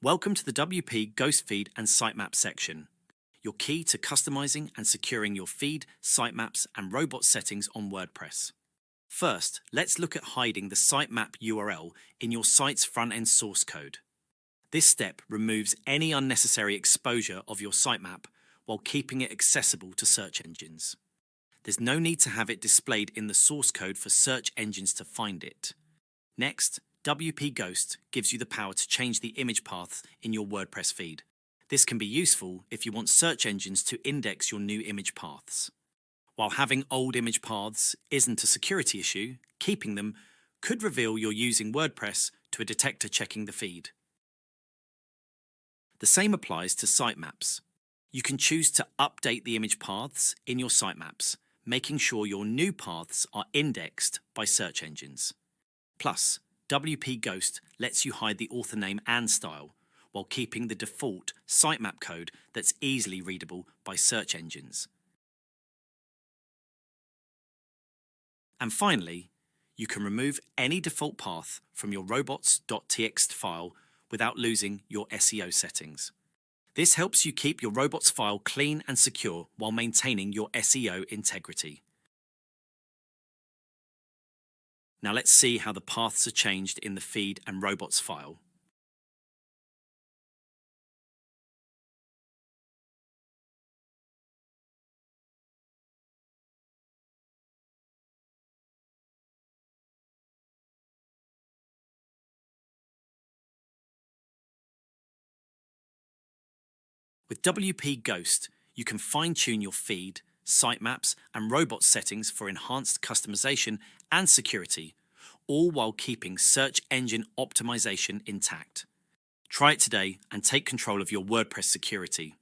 Welcome to the WP Ghost Feed and Sitemap section, your key to customizing and securing your feed, sitemaps, and robot settings on WordPress. First, let's look at hiding the Sitemap URL in your site's front-end source code. This step removes any unnecessary exposure of your sitemap while keeping it accessible to search engines. There's no need to have it displayed in the source code for search engines to find it. Next, WP Ghost gives you the power to change the image paths in your WordPress feed. This can be useful if you want search engines to index your new image paths. While having old image paths isn't a security issue, keeping them could reveal you're using WordPress to a detector checking the feed. The same applies to sitemaps. You can choose to update the image paths in your sitemaps, making sure your new paths are indexed by search engines. Plus, WP Ghost lets you hide the author name and style, while keeping the default sitemap code that's easily readable by search engines. And finally, you can remove any default path from your robots.txt file without losing your SEO settings. This helps you keep your robots file clean and secure while maintaining your SEO integrity. Now let's see how the paths are changed in the feed and robots file. With WP Ghost, you can fine-tune your feed, sitemaps, and robot settings for enhanced customization and security, all while keeping search engine optimization intact. Try it today and take control of your WordPress security.